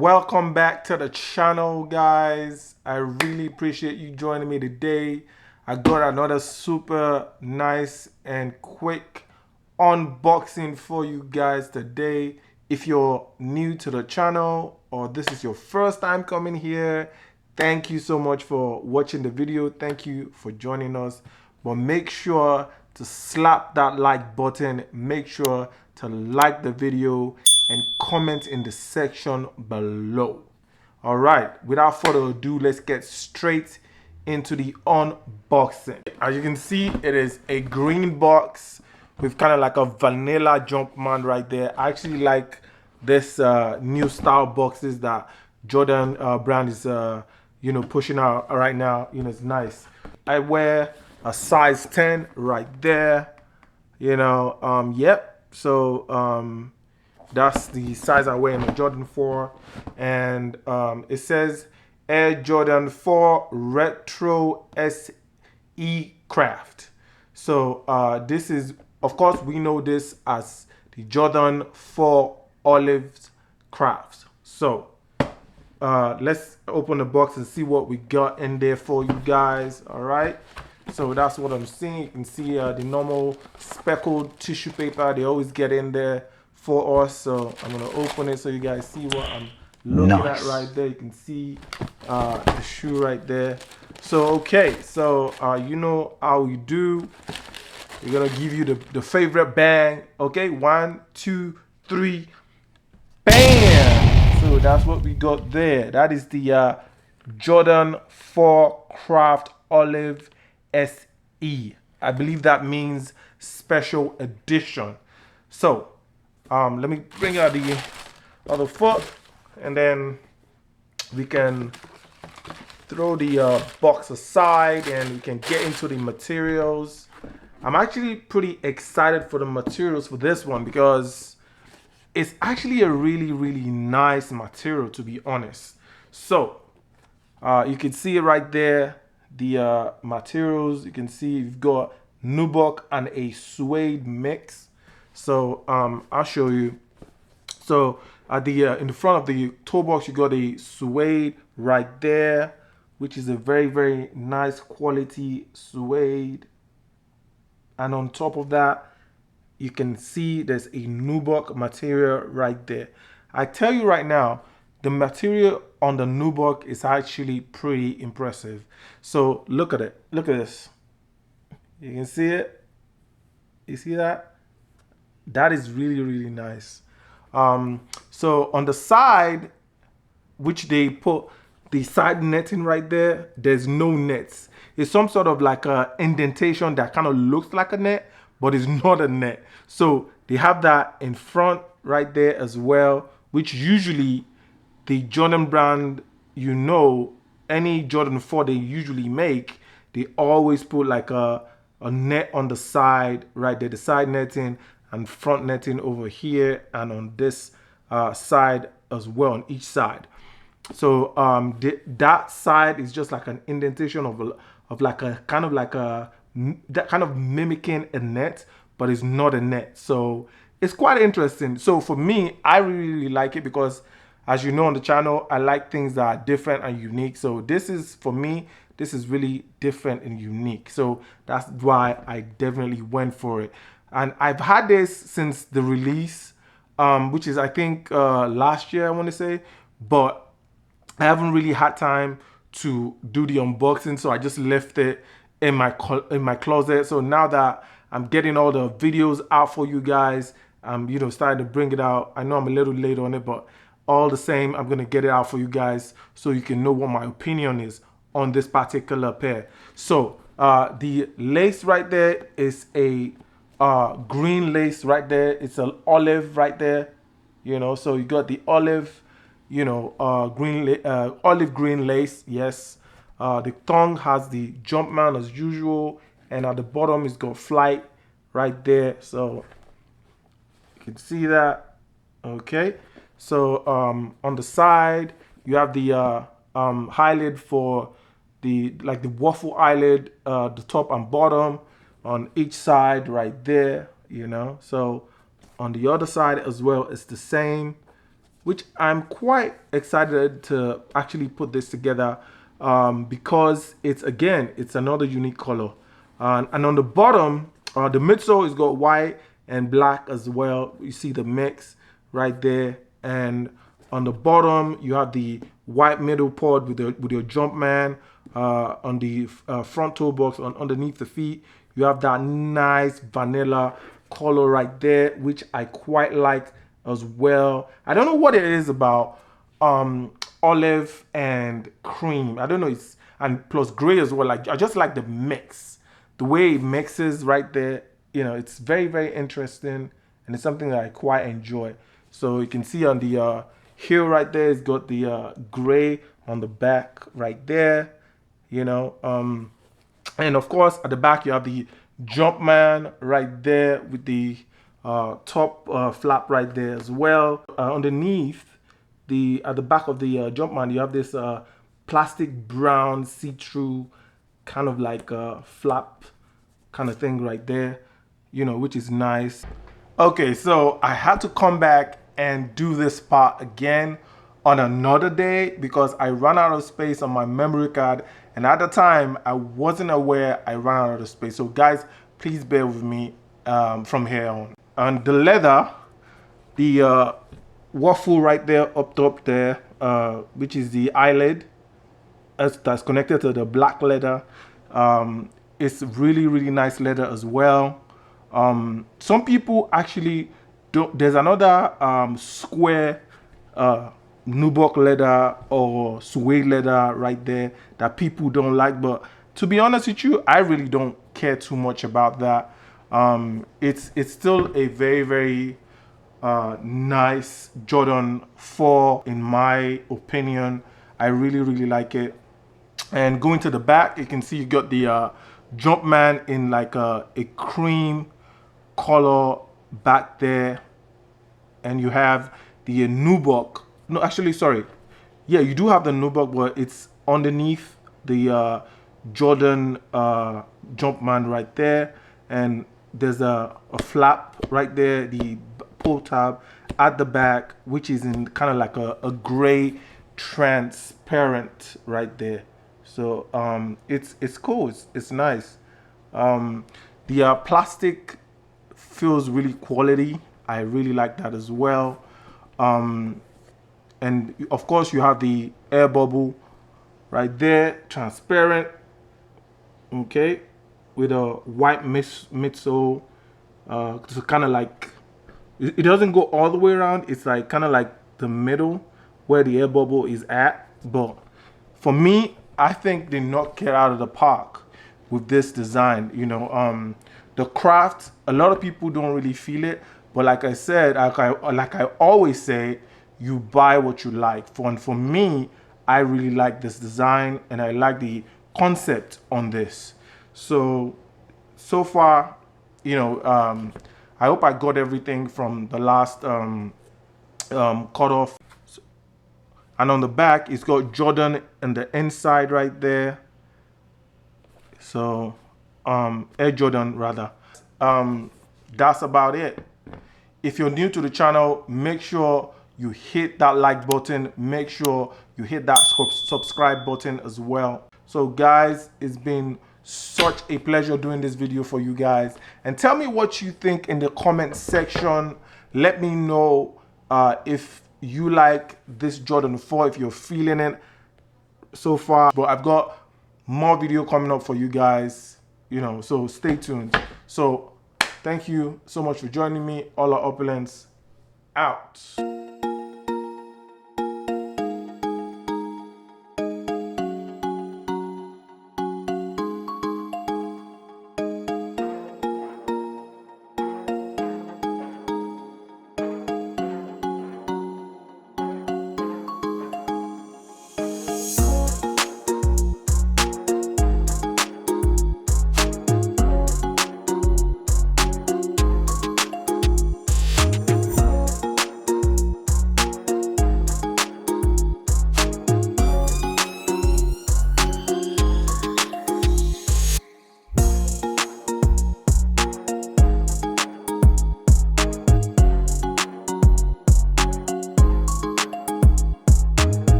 Welcome back to the channel, guys. I really appreciate you joining me today. I got another super nice and quick unboxing for you guys today. If you're new to the channel or this is your first time coming here, thank you so much for watching the video. Thank you for joining us. But make sure to slap that like button. Make sure to like the video and comment in the section below. All right, without further ado, let's get straight into the unboxing. As you can see, it is a green box with kind of like a vanilla Jumpman right there. I actually like this new style boxes that Jordan brand is pushing out right now. It's nice. I wear a size 10 right there. Yep. So that's the size I wear in the Jordan 4. And it says Air Jordan 4 Retro SE Craft. So this is, of course, we know this as the Jordan 4 Olives Crafts. So let's open the box and see what we got in there for you guys. All right. So that's what I'm seeing. You can see the normal speckled tissue paper they always get in there for us. So I'm gonna open it so you guys see what I'm looking at right there. You can see the shoe right there. So okay, so you know how we do. We're gonna give you the favorite bang. Okay, 1, 2, 3, bam! So that's what we got there. That is the Jordan 4 Craft Olive SE. I believe that means special edition. So let me bring out the other foot and then we can throw the box aside and we can get into the materials. I'm actually pretty excited for the materials for this one because it's actually a really nice material, to be honest. So you can see it right there, the materials. You can see you've got nubuck and a suede mix. So I'll show you. So at the in the front of the toe box, you got a suede right there, which is a very nice quality suede. And on top of that, you can see there's a nubuck material right there. I tell you right now, the material on the nubuck is actually pretty impressive. So look at it. Look at this. You can see it. You see that? That is really nice. So on the side, which they put the side netting right there, there's no nets. It's some sort of like a indentation that kind of looks like a net, but it's not a net. So they have that in front right there as well, which usually the Jordan brand, any Jordan 4 they usually make, they always put like a net on the side right there, the side netting and front netting over here and on this side as well, on each side. So that side is just like an indentation of like a kind of like a that kind of mimicking a net, but it's not a net. So it's quite interesting. So for me, I really like it because, as you know on the channel, I like things that are different and unique. So this is, for me, this is really different and unique. So that's why I definitely went for it. And I've had this since the release, which is I think last year I want to say, but I haven't really had time to do the unboxing, so I just left it in my closet. So now that I'm getting all the videos out for you guys, I'm starting to bring it out. I know I'm a little late on it, but all the same, I'm gonna get it out for you guys so you can know what my opinion is on this particular pair. So the lace right there is a green lace right there. It's an olive right there. So you got the olive, olive green lace. Yes. The tongue has the Jumpman as usual, and at the bottom it's got Flight right there. So you can see that. Okay. So on the side you have the eyelid for the waffle eyelid, the top and bottom on each side right there. So on the other side as well, it's the same. which I'm quite excited to actually put this together, because it's another unique color. And on the bottom, the midsole is got white and black as well. You see the mix right there. And on the bottom, you have the white middle pod with your Jumpman. On the front toe box, underneath the feet, you have that nice vanilla color right there, which I quite like as well. I don't know what it is about olive and cream. I don't know. It's and plus gray as well. Like I just like the mix, the way it mixes right there. You know, it's very very interesting, and it's something that I quite enjoy. So you can see on the heel right there, it's got the gray on the back right there. You know, and of course at the back you have the Jumpman right there with the top flap right there as well. Underneath the at the back of the Jumpman, you have this plastic brown see-through kind of like flap kind of thing right there, you know, which is nice. Okay, so I had to come back and do this part again on another day because I ran out of space on my memory card, and at the time I wasn't aware I ran out of space. So guys, please bear with me from here on. And the leather, the waffle right there up top there, which is the eyelid that's connected to the black leather. It's really really nice leather as well. Some people actually don't. There's another square nubuck leather or suede leather right there that people don't like, but to be honest with you, I really don't care too much about that. It's still a very very nice Jordan 4 in my opinion. I really really like it. And going to the back, you can see you got the Jumpman in like a cream color back there, and you have the nubuck. No, actually, sorry. Yeah, you do have the nubuck, but it's underneath the Jordan Jumpman right there, and there's a flap right there, the pull tab at the back, which is in kind of like a gray transparent right there. So it's cool. It's nice. The plastic feels really quality. I really like that as well. And of course you have the air bubble right there, transparent. Okay, with a white midsole. So kind of like it doesn't go all the way around. It's like kind of like the middle where the air bubble is at. But for me, I think they knocked it out of the park with this design. You know, the craft, a lot of people don't really feel it, but like I said, like I always say, you buy what you like. For me, I really like this design and I like the concept on this. So far, you know, I hope I got everything from the last cutoff. And on the back, it's got Jordan in the inside right there. So, Air Jordan rather. That's about it. If you're new to the channel, make sure you hit that like button. Make sure you hit that subscribe button as well. So guys, it's been such a pleasure doing this video for you guys. And tell me what you think in the comment section. Let me know if you like this Jordan 4, if you're feeling it so far. But I've got more video coming up for you guys, you know, so stay tuned. So thank you so much for joining me. All our opulence out.